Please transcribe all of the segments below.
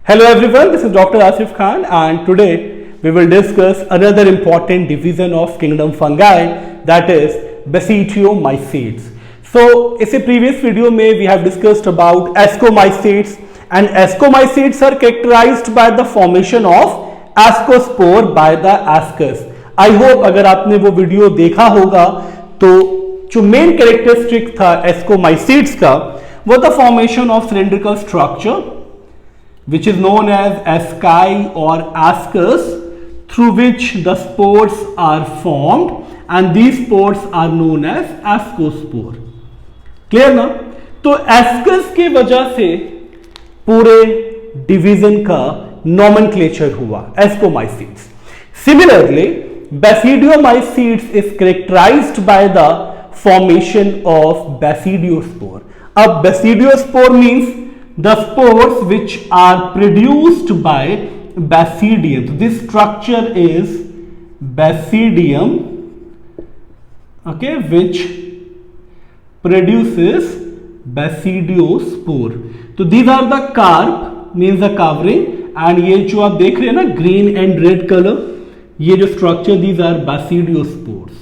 Hello everyone, this is Dr. Asif Khan and today we will discuss another important division of kingdom fungi, that is basidiomycetes. So इस previous video में we have discussed about ascomycetes and ascomycetes are characterized by the formation of ascospore by the ascus. I hope अगर आपने वो video देखा होगा तो जो main characteristic था ascomycetes का वो था formation of cylindrical structure which is known as asci or ascus, through which the spores are formed and these spores are known as ascospore. Clear ना? तो ascus के वजह से पूरे डिवीजन का नॉमेनक्लेचर हुआ ascomycetes. Similarly, basidiomycetes is characterized by the formation of basidiospore. अब basidiospore means the spores which are produced by basidium. So this structure is basidium, okay, which produces basidiospore. So these are the carp, means the covering, and ये जो आप देख रहे हैं ना green and red color, ये जो structure, these are basidiospores.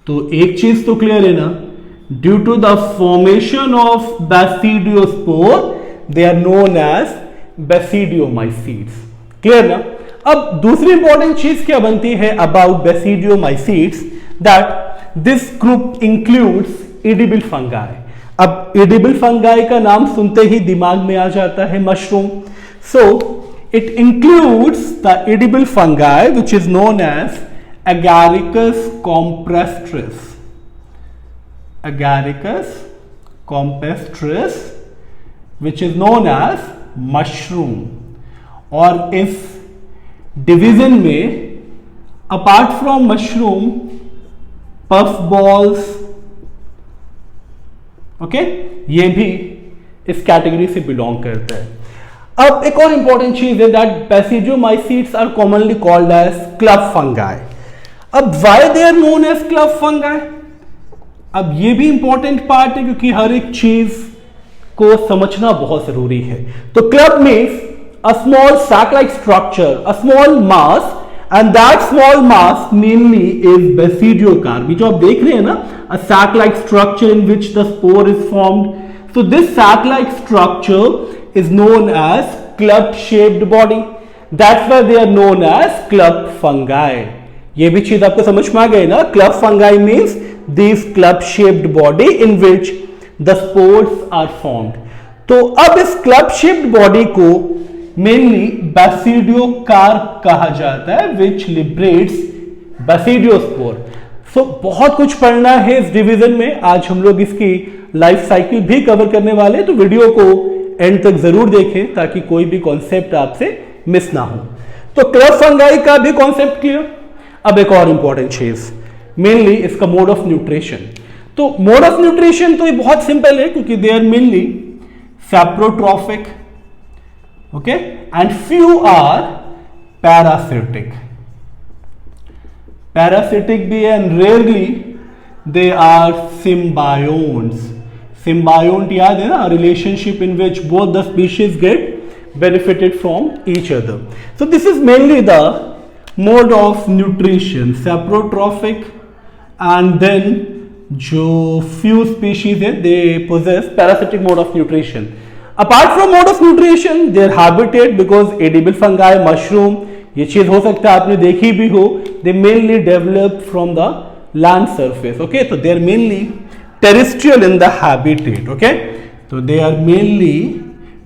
तो एक चीज तो क्लियर है ना, due to the formation of basidiospore they are known as basidiomycetes. Clear ना? अब दूसरी इंपॉर्टेंट चीज क्या बनती है about basidiomycetes, that this group includes edible fungi. अब edible fungi का नाम सुनते ही दिमाग में आ जाता है mushroom. So it includes the edible fungi which is known as Agaricus campestris. Agaricus campestris, which is known as mushroom. और इस डिवीजन में apart from mushroom puff balls, okay, ये भी इस कैटेगरी से बिलोंग करता है. अब एक और इंपॉर्टेंट चीज है that basidiomycetes are commonly called as club fungi. अब why they are known as club fungi? अब ये भी इंपॉर्टेंट पार्ट है क्योंकि हर एक चीज को समझना बहुत जरूरी है. तो club means a small sac like structure, a small mass, and that small mass mainly is basidiocarp. जो आप देख रहे हैं ना, a sac like structure in which the spore is formed. So this sac like structure is known as club shaped body. That's why they are known as club fungi. ये भी चीज आपको समझ में आ गई ना? Club fungi means this club shaped body in which the spores are formed. तो अब इस club shaped body को mainly basidiocarp कहा जाता है which liberates basidiospore. So बहुत कुछ पढ़ना है इस डिवीजन में. आज हम लोग इसकी लाइफ साइकिल भी कवर करने वाले हैं, तो वीडियो को एंड तक जरूर देखें ताकि कोई भी कॉन्सेप्ट आपसे मिस ना हो. तो क्लब फंगाई का भी कॉन्सेप्ट क्लियर. अब एक और इंपॉर्टेंट चीज, मेनली इसका मोड ऑफ न्यूट्रिशन. तो मोड ऑफ न्यूट्रिशन तो ये बहुत सिंपल है क्योंकि they are mainly saprotrophic, okay, and few are parasitic. Parasitic भी है and rarely they are symbionts. Symbiont याद है ना, relationship in which both the species get benefited from each other. So this is mainly the mode of nutrition, saprotrophic, and then जो few species है they possess parasitic mode of nutrition. Apart from mode of nutrition, their habitat, because edible fungi, mushroom, ये चीज हो सकता है आपने देखी भी हो, they mainly develop from the land surface. Okay, तो they are mainly terrestrial in the habitat. Okay, तो they are mainly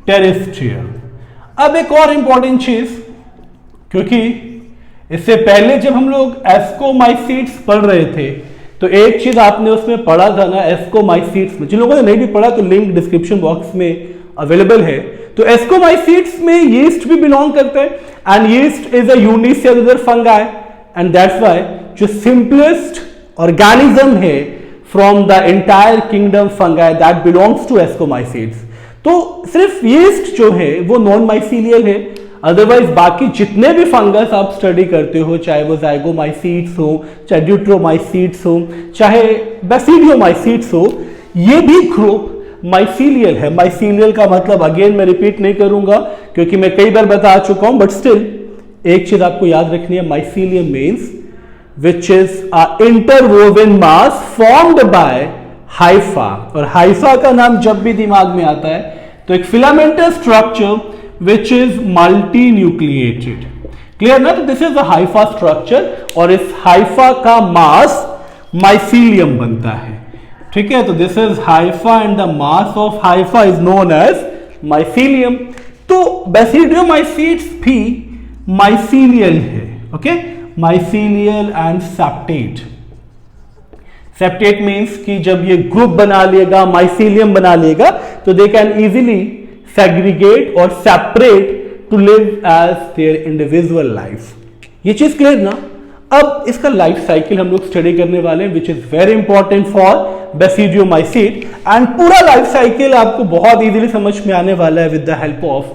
terrestrial. अब एक और इंपॉर्टेंट चीज, क्योंकि इससे पहले जब हम लोग एस्कोमाइसीट्स पढ़ रहे थे तो एक चीज आपने उसमें पढ़ा था ना एस्कोमाइसीट्स में. जिन लोगों ने नहीं भी पढ़ा तो लिंक डिस्क्रिप्शन बॉक्स में अवेलेबल है. तो एस्कोमाइसीट्स में यीस्ट भी बिलोंग करता है and yeast is a unicellular fungi and that's why जो सिंपलेस्ट ऑर्गेनिज्म है from the entire kingdom fungi that belongs to ascomycetes. तो सिर्फ यीस्ट जो है वो नॉन माइसीलियल है, अदरवाइज बाकी जितने भी फंगस आप स्टडी करते हो, चाहे वो जाइगोमाइसीट्स हो, चाहे ड्यूट्रोमाइसीट्स हो, चाहे बेसिडियोमाइसीट्स हो, ये भी ग्रुप माइसीलियल है। माइसीलियल का मतलब अगेन मैं रिपीट नहीं करूंगा क्योंकि मैं कई बार बता चुका हूं, बट स्टिल एक चीज आपको याद रखनी है, mycelium means which is a interwoven mass formed by Haifa. और हाइफा का नाम जब भी दिमाग में आता है तो एक filamental structure which is multi nucleated. Clear ना? तो this is the hypha structure और इस हाइफा का मास माइसीलियम बनता है। ठीक है, तो this is hypha and the mass of hypha is known as mycelium. तो बेसिडियोमाइसीट्स भी माइसीलियल है। Okay, mycelial and septate. Septate means कि जब ये ग्रुप बना लेगा, माइसीलियम बना लेगा, तो दे कैन इजीली सेग्रीगेट और separate to live as their individual life. ये चीज क्लियर ना? अब इसका लाइफ साइकिल हम लोग स्टडी करने वाले हैं which is very important for basidiomycete and पूरा लाइफ साइकिल आपको बहुत इजीली समझ में आने वाला है with the help of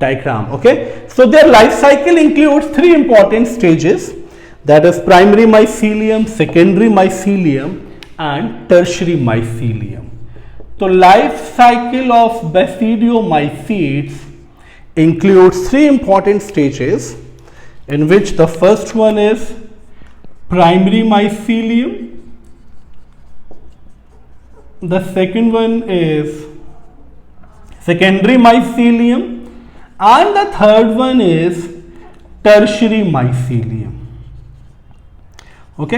diagram. Okay, so their life cycle includes 3 important stages, that is primary mycelium, secondary mycelium and tertiary mycelium. So life cycle of basidiomycetes includes 3 important stages, in which the first one is primary mycelium, the second one is secondary mycelium and the third one is tertiary mycelium. Okay,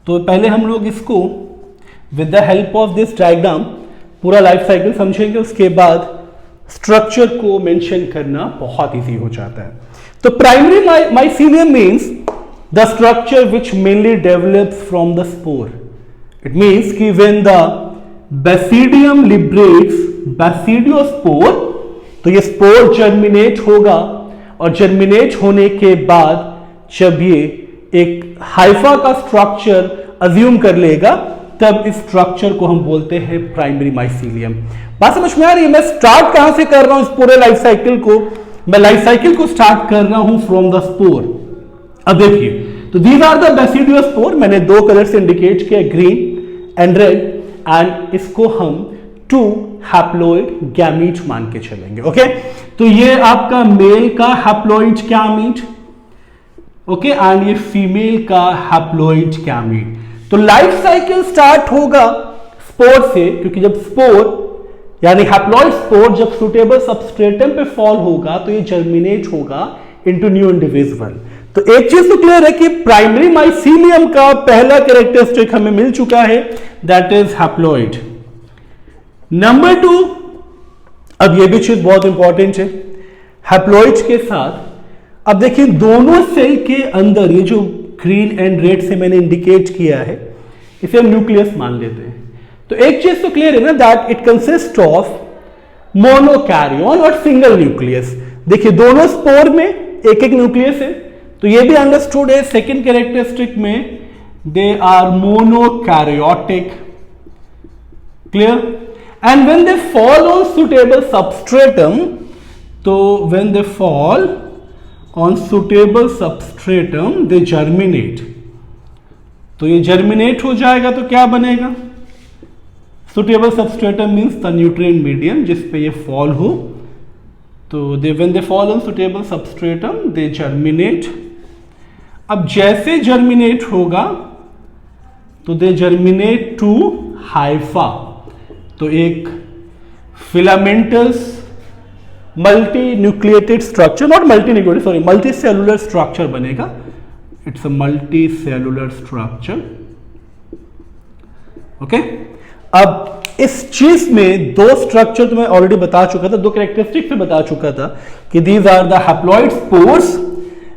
तो पहले हम लोग इसको with the help of this diagram पूरा life cycle समझेंगे, उसके बाद structure को मेंशन करना बहुत इजी हो जाता है। तो primary mycelium means the structure which mainly develops from the spore. It means कि when the basidium liberates basidiospore, तो ये स्पोर जर्मिनेट होगा और जर्मिनेट होने के बाद जब ये एक हाइफा का स्ट्रक्चर अज्यूम कर लेगा, तब इस स्ट्रक्चर को हम बोलते हैं प्राइमरी माइसीलियम। बात समझ में आ रही है? मैं स्टार्ट कहां से कर रहा हूं इस पूरे लाइफ साइकिल को? मैं लाइफ साइकिल को स्टार्ट कर रहा हूं फ्रॉम द स्पोर। अब देखिए, तो दीज आर द बेसिडियोस्पोर, मैंने 2 कलर से इंडिकेट किया, ग्रीन एंड रेड, एंड इसको हम 2 हैप्लॉइड गैमीट मान के चलेंगे। ओके, तो ये आपका मेल का हैप्लॉइड गैमीट, ओके, एंड ये फीमेल का हैप्लॉइड गैमीट। तो लाइफ साइकिल स्टार्ट होगा स्पोर से, क्योंकि जब स्पोर यानी हैप्लॉइड स्पोर जब सुटेबल सबस्ट्रेटम पे फॉल होगा तो ये जर्मिनेट होगा इनटू न्यू इंडिविजुअल। तो एक चीज तो क्लियर है कि प्राइमरी माइसीलियम का पहला कैरेक्टरिस्टिक हमें मिल चुका है, दैट इज हैप्लॉइड। नंबर 2, अब ये भी चीज बहुत इंपॉर्टेंट है, हैप्लॉइड्स के साथ अब देखिए दोनों सेल के अंदर ये जो ग्रीन एंड रेड से मैंने इंडिकेट किया है, इसे हम न्यूक्लियस मान लेते हैं। तो एक चीज तो क्लियर है ना, दैट इट कंसिस्ट ऑफ मोनोकैरियन और सिंगल न्यूक्लियस। देखिए दोनों स्पोर में एक एक न्यूक्लियस है, तो ये भी अंडरस्टूड है। सेकेंड कैरेक्टरिस्टिक में they are monokaryotic, clear. And when they fall on suitable substratum, तो when they fall on suitable substratum, they germinate. तो ये germinate हो जाएगा तो क्या बनेगा? Suitable substratum means the nutrient medium जिस पे ये fall हो। तो when they fall on suitable substratum, they germinate. अब जैसे germinate होगा तो they germinate to hypha। तो एक filamentous multi nucleated structure, not multi nucleated, sorry, multi cellular structure बनेगा। It's a multi cellular structure. Okay, अब इस चीज में 2 स्ट्रक्चर तो मैं ऑलरेडी बता चुका था, 2 कैरेक्टरिस्टिक पे बता चुका था कि these are the haploid spores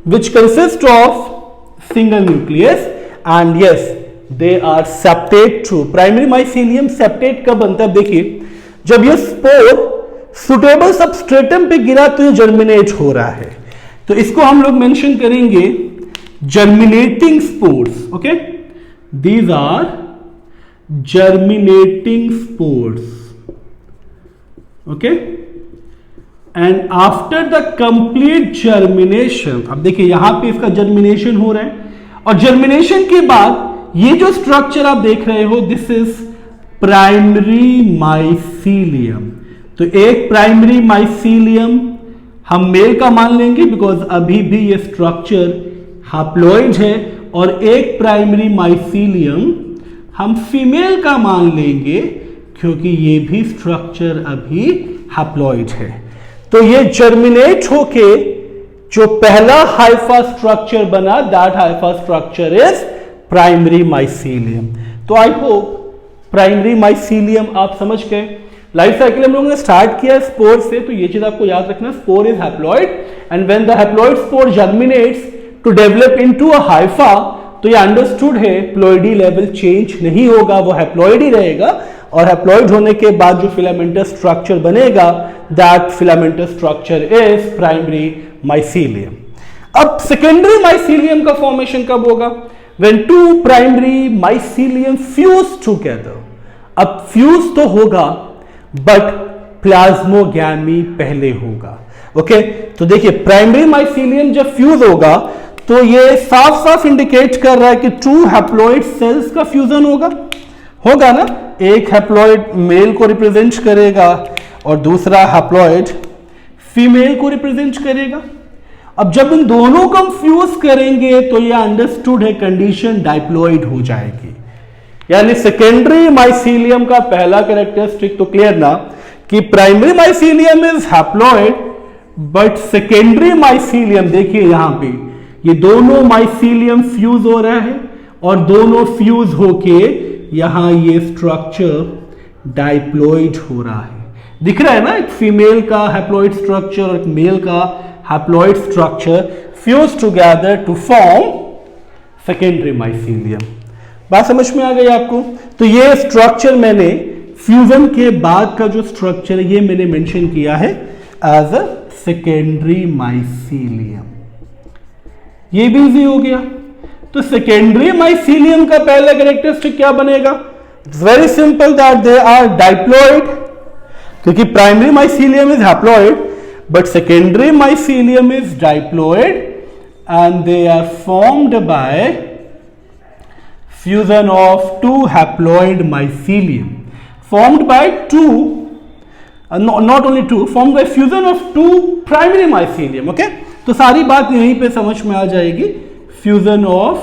which consist of single nucleus and yes they are septate too. Primary mycelium septate कब बनता है? देखिए जब ये स्पोर सुटेबल सबस्ट्रेटम पे गिरा तो ये जर्मिनेट हो रहा है, तो इसको हम लोग मेंशन करेंगे germinating spores. Okay, these are germinating spores. Okay, and after the complete germination, अब देखिए यहां पे इसका जर्मिनेशन हो रहा है और जर्मिनेशन के बाद ये जो स्ट्रक्चर आप देख रहे हो दिस इज प्राइमरी माइसीलियम। तो एक प्राइमरी माइसीलियम हम मेल का मान लेंगे बिकॉज अभी भी ये स्ट्रक्चर हैप्लॉइड है, और एक प्राइमरी माइसीलियम हम फीमेल का मान लेंगे क्योंकि ये भी स्ट्रक्चर अभी हैप्लॉइड है। तो ये जर्मिनेट होके जो पहला हाइफा स्ट्रक्चर बना that Haifa structure is primary mycelium. तो आई होप प्राइमरी माइसीलियम आप समझ गए। लाइफ साइकिल हम लोगों ने स्टार्ट किया स्पोर से, तो ये चीज आपको याद रखना, spore is haploid and when the haploid spore germinates to develop into a hypha, तो ये अंडरस्टूड है प्लॉइडी लेवल चेंज नहीं होगा, वो हैप्लॉइड ही रहेगा, और हैप्लॉइड होने के बाद जो फिलामेंटस स्ट्रक्चर बनेगा that filamentous structure is primary mycelium. अब सेकेंडरी माइसीलियम का फॉर्मेशन कब होगा? When two primary mycelium fuse together. अब फ्यूज तो होगा बट प्लाज्मोगैमी पहले होगा। ओके, तो देखिए प्राइमरी माइसीलियम जब फ्यूज होगा तो ये साफ साफ इंडिकेट कर रहा है कि टू हैप्लॉइड सेल्स का फ्यूजन होगा ना। एक हैप्लॉइड मेल को रिप्रेजेंट करेगा और दूसरा हैप्लॉइड फीमेल को रिप्रेजेंट करेगा। अब जब इन दोनों को हम फ्यूज करेंगे तो ये अंडरस्टूड है कंडीशन डाइप्लॉइड हो जाएगी। यानी सेकेंडरी माइसीलियम का पहला कैरेक्टरिस्टिक तो क्लियर ना कि primary mycelium is haploid but secondary mycelium, देखिए यहां पे ये दोनों माइसीलियम फ्यूज हो रहा है और दोनों फ्यूज होके यहां ये स्ट्रक्चर डाइप्लॉइड हो रहा है। दिख रहा है ना, एक फीमेल का हैप्लॉइड स्ट्रक्चर और एक मेल का haploid structure fuse together to form secondary mycelium. बात समझ में आ गई आपको? तो ये स्ट्रक्चर मैंने फ्यूजन के बाद का जो स्ट्रक्चर ये मैंने मेंशन किया है एज अ सेकेंडरी माइसीलियम। ये भी इजी हो गया। तो सेकेंडरी माइसीलियम का पहला कैरेक्टरिस्टिक क्या बनेगा? It's very simple that they are diploid, क्योंकि primary mycelium is haploid but secondary mycelium is diploid and they are formed by fusion of two haploid mycelium formed by not only two, formed by fusion of two primary mycelium. Okay, तो सारी बात यहीं पे समझ में आ जाएगी। fusion of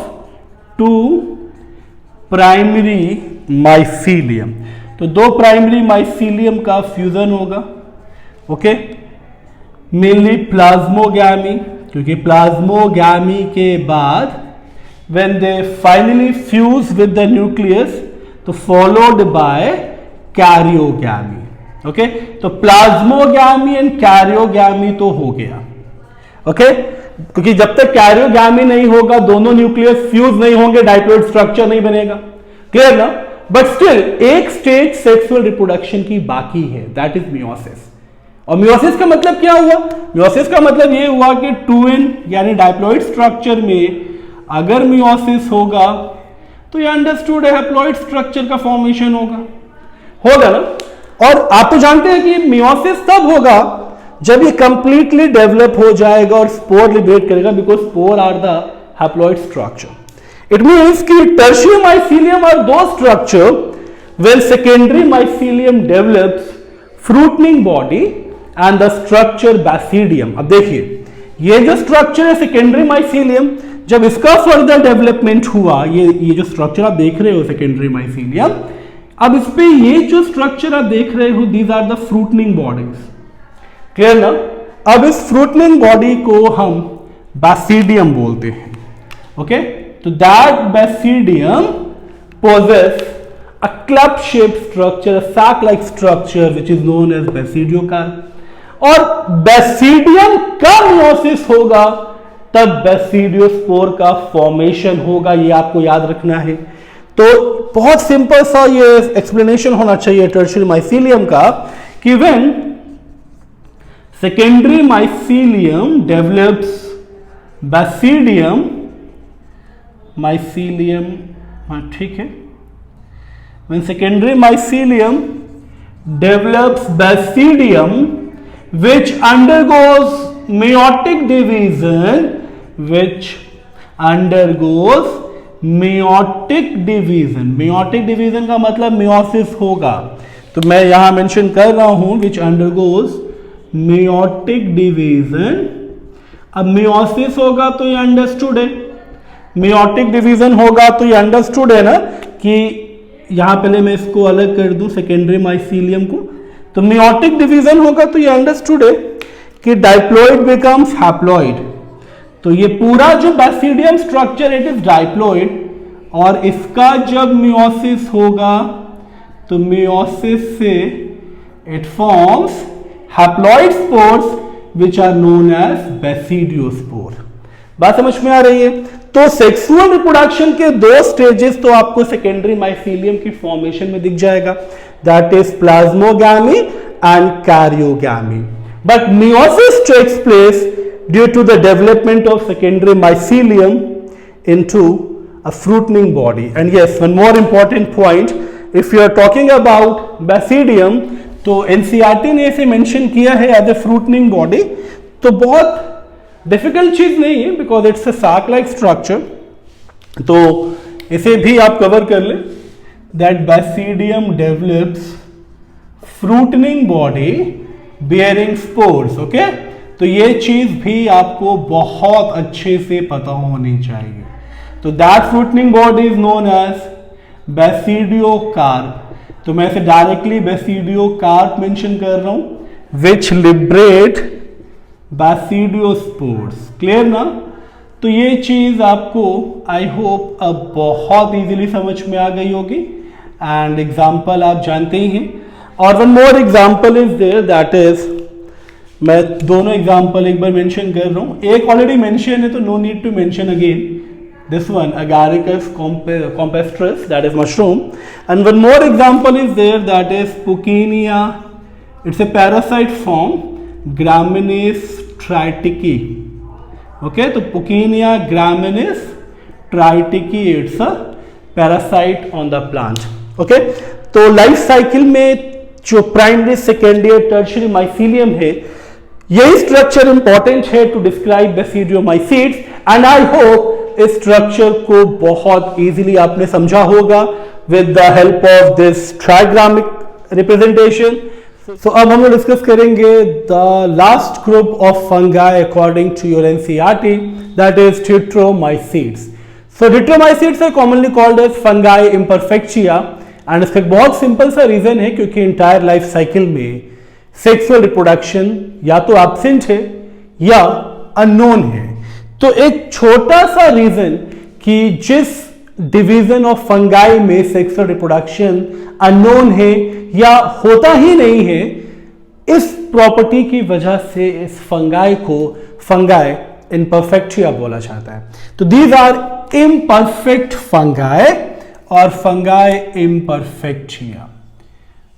two primary mycelium, तो दो प्राइमरी माइसीलियम का फ्यूजन होगा। ओके, मेनली प्लाज्मोगैमी, क्योंकि प्लाज्मोगैमी के बाद when they finally fuse with the nucleus तो followed by karyogamy। ओके, तो प्लाज्मोगैमी एंड कैरियोगैमी तो हो गया। ओके, क्योंकि जब तक कैरियोगैमी नहीं होगा दोनों न्यूक्लियस फ्यूज नहीं होंगे, डाइप्लॉइड स्ट्रक्चर नहीं बनेगा। क्लियर ना? बट स्टिल एक स्टेज सेक्सुअल रिप्रोडक्शन की बाकी है, दैट इज मियोसिस। और मियोसिस का मतलब क्या हुआ? मियोसिस का मतलब ये हुआ कि ट्विन यानी डाइप्लॉइड स्ट्रक्चर में अगर मियोसिस होगा तो ये अंडरस्टूड है हैप्लॉइड स्ट्रक्चर का फॉर्मेशन होगा ना। और आप तो जानते हैं कि मियोसिस तब होगा जब ये कंप्लीटली डेवलप हो जाएगा और स्पोर लिबरेट करेगा, because spore are the haploid structure. It means कि टर्शियरी माइसीलियम आर दो structure when secondary mycelium develops fruiting body and the structure basidium. अब देखिए ये जो स्ट्रक्चर है सेकेंडरी माइसीलियम, जब इसका फर्दर डेवलपमेंट हुआ, ये जो स्ट्रक्चर आप देख रहे हो सेकेंडरी माइसीलियम, अब इस पे ये जो स्ट्रक्चर आप देख रहे हो these are the fruiting bodies. Clear ना? अब इस फ्रूटनिंग बॉडी को हम बैसिडियम बोलते हैं। ओके, तो that basidium possesses a club shape structure, sac like structure which is known as basidiocarp. और बैसिडियम का मियोसिस होगा तब बैसिडियोस्पोर का फॉर्मेशन होगा, ये आपको याद रखना है। तो बहुत सिंपल सा ये एक्सप्लेनेशन होना चाहिए टर्शियरी माइसीलियम का कि when secondary mycelium develops basidium, ठीक है, when secondary mycelium develops basidium which undergoes meiotic division, which undergoes meiotic division. Meiotic division का मतलब मेयोसिस होगा, तो मैं यहां मेंशन कर रहा हूं विच अंडरगोज मेयोटिक डिवीजन। अब मेयोसिस होगा तो ये अंडरस्टूड है, मेयोटिक डिवीजन होगा तो ये अंडरस्टूड है ना कि यहां पहले मैं इसको अलग कर दूं सेकेंडरी माइसीलियम को, तो मेयोटिक डिवीजन होगा तो ये अंडरस्टूड है कि डाइप्लॉइड बिकम्स हैप्लॉइड। तो ये पूरा जो basidium structure it is diploid, और इसका जब मेयोसिस होगा तो मेयोसिस से it forms haploid spores which are known as basidiosपोर। बात समझ में आ रही है? तो सेक्सुअल रिप्रोडक्शन के दो स्टेजेस तो आपको सेकेंडरी माइसीलियम की फॉर्मेशन में दिख जाएगा, that is plasmogamy and karyogamy. But meiosis takes place due to the development of secondary mycelium into a fruiting body. And yes, one more important point, if you are talking about basidium, तो NCERT ने इसे mention किया है as a fruiting body, तो बहुत difficult चीज नहीं है बिकॉज इट्स अ साक लाइक स्ट्रक्चर, तो इसे भी आप कवर कर ले that basidium develops fruiting body bearing spores. Okay, तो ये चीज भी आपको बहुत अच्छे से पता होनी चाहिए। तो that fruiting body is known as basidiocarp, तो मैं इसे डायरेक्टली बैसिडियोकार्प मेंशन कर रहा हूं विच लिबरेट बैसिडियोस्पोर्स। क्लियर ना? तो ये चीज आपको आई होप अब बहुत इजीली समझ में आ गई होगी, एंड एग्जांपल आप जानते ही हैं। और one more example is there, that is, मैं दोनों एग्जांपल एक बार मेंशन कर रहा हूं, एक ऑलरेडी मेंशन है तो no need to mention again, this one agaricus campestris, that is mushroom, and one more example is there, that is Puccinia. It's a parasite form, Graminis triticum. Okay, तो Puccinia graminis triticum, it's a parasite on the plant. Okay, तो life cycle में जो primary secondary tertiary mycelium है, यही structure important है to describe basidiomycetes, and I hope इस structure को बहुत इजीली आपने समझा होगा with the help of this diagrammatic representation. So अब हम लोग डिस्कस करेंगे the last group of fungi according to your NCERT, that is deuteromycetes. So deuteromycetes are commonly called as fungi imperfecti, and इसका एक बहुत सिंपल सा reason है क्योंकि इंटायर लाइफ साइकिल में सेक्सुअल रिप्रोडक्शन या तो एब्सेंट है या अननोन है। तो एक छोटा सा रीजन कि जिस डिवीजन ऑफ फंगाई में सेक्सुअल रिप्रोडक्शन अननोन है या होता ही नहीं है, इस प्रॉपर्टी की वजह से इस फंगाई को फंगाई इम्परफेक्टिया बोला जाता है। तो दीज आर इम्परफेक्ट फंगाई और फंगाई इम्परफेक्टिया।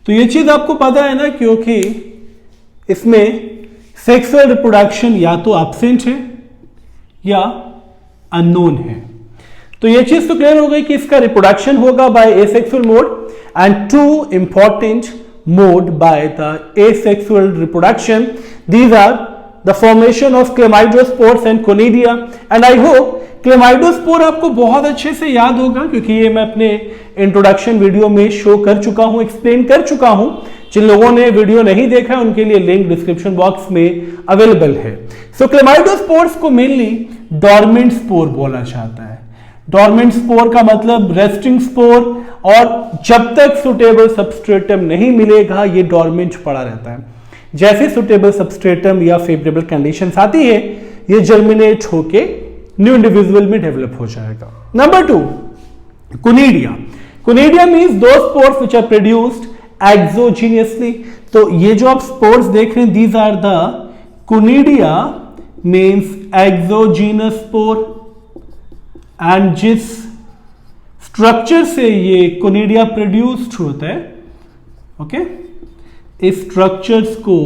तो ये चीज आपको पता है ना, क्योंकि इसमें सेक्सुअल रिप्रोडक्शन या तो एब्सेंट है या अननोन है। तो ये चीज तो क्लियर हो गई कि इसका रिप्रोडक्शन होगा by asexual mode, and two important mode by the asexual reproduction, these are the formation of chlamydospores and conidia. And I hope chlamydospore आपको बहुत अच्छे से याद होगा क्योंकि ये मैं अपने इंट्रोडक्शन वीडियो में शो कर चुका हूं, एक्सप्लेन कर चुका हूं। जिन लोगों ने वीडियो नहीं देखा है उनके लिए लिंक डिस्क्रिप्शन बॉक्स में अवेलेबल है। सो क्लेमाइडोस्पोर्स को मेनली डॉर्मेंट स्पोर बोला जाता है। डॉर्मेंट स्पोर का मतलब रेस्टिंग स्पोर, और जब तक सुटेबल सबस्ट्रेटम नहीं मिलेगा ये डॉर्मेंट पड़ा रहता है। जैसे सुटेबल सबस्ट्रेटम या फेवरेबल कंडीशंस आती है ये जर्मिनेट होके न्यू इंडिविजुअल में डेवलप हो जाएगा। Number 2, conidia. कोनिडिया मींस दो spores which are produced exogenously. तो ये जो आप स्पोर्स देख रहे हैं, these are the conidia means exogenous spore, and जिस स्ट्रक्चर से ये कोनिडिया प्रोड्यूस्ड होता है, ओके, इस स्ट्रक्चर्स को,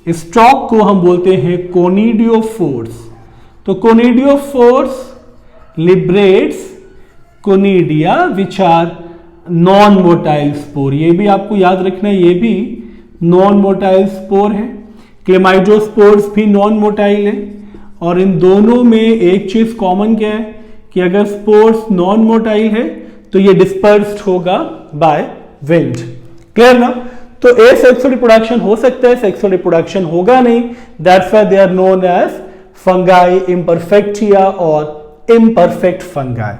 इस स्टॉक को हम बोलते हैं कोनिडियोफोर्स। तो conidiophores liberates conidia which are non motile spore. ये भी आपको याद रखना है, ये भी नॉन मोटाइल स्पोर है। क्लेमाइडोस्पोर्स भी नॉन मोटाइल है, और इन दोनों में एक चीज कॉमन क्या है कि अगर स्पोर्स नॉन मोटाइल है तो ये डिस्पर्स्ड होगा बाय विंड। क्लियर ना? तो ए सेक्सुअल रिप्रोडक्शन हो सकता है, सेक्सुअल रिप्रोडक्शन होगा नहीं, that's why they are known as fungi imperfecti और इम्परफेक्ट फंगाई।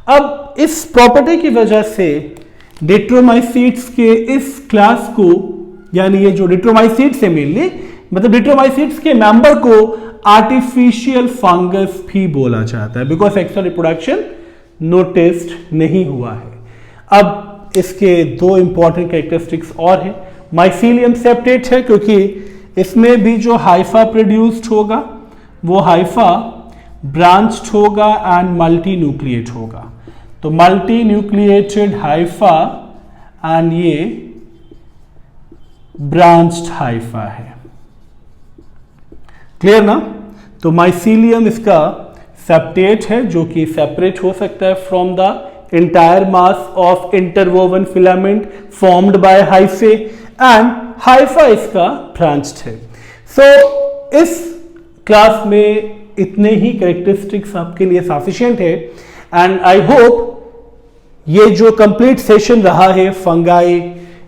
अब इस प्रॉपर्टी की वजह से डिट्रोमाइसीट्स के इस क्लास को, यानी ये जो डिट्रोमाइसीट्स है मेनली, मतलब डिट्रोमाइसीट्स के मेंबर को आर्टिफिशियल फंगस भी बोला जाता है, बिकॉज सेक्सुअल रिप्रोडक्शन नोटिस्ड नहीं हुआ है। अब इसके दो इंपॉर्टेंट कैरेक्टरिस्टिक्स और हैं। माइसीलियम सेप्टेट है, क्योंकि इसमें भी जो हाइफा प्रोड्यूस्ड होगा वो हाइफा ब्रांच्ड होगा एंड मल्टी न्यूक्लिएट होगा। तो मल्टी न्यूक्लिएटेड हाइफा एंड ये ब्रांच्ड हाइफा है। क्लियर ना? तो माइसीलियम इसका सेप्टेट है, जो कि सेपरेट हो सकता है from the entire mass of interwoven filament formed by hyphae and hypha इसका branched है। So इस क्लास में इतने ही कैरेक्टरिस्टिक्स आपके लिए सफिशिएंट है एंड आई होप ये जो कंप्लीट सेशन रहा है फंगाई,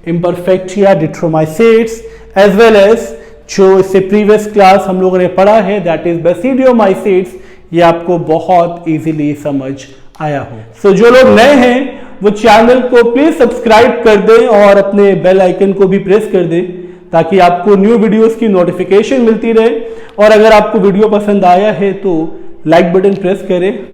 इम्परफेक्टिया, डिट्रोमाइसेट्स एज वेल एज जो इससे प्रीवियस क्लास हम लोगों ने पढ़ा है दैट इज बेसिडियोमाइसेट्स, ये आपको बहुत इजीली समझ आया हो। सो जो लोग नए हैं वो चैनल को प्लीज सब्सक्राइब कर दें और अपने बेल आइकन को भी प्रेस कर दें ताकि आपको न्यू वीडियोस की नोटिफिकेशन मिलती रहे। और अगर आपको वीडियो पसंद आया है तो लाइक बटन प्रेस करें।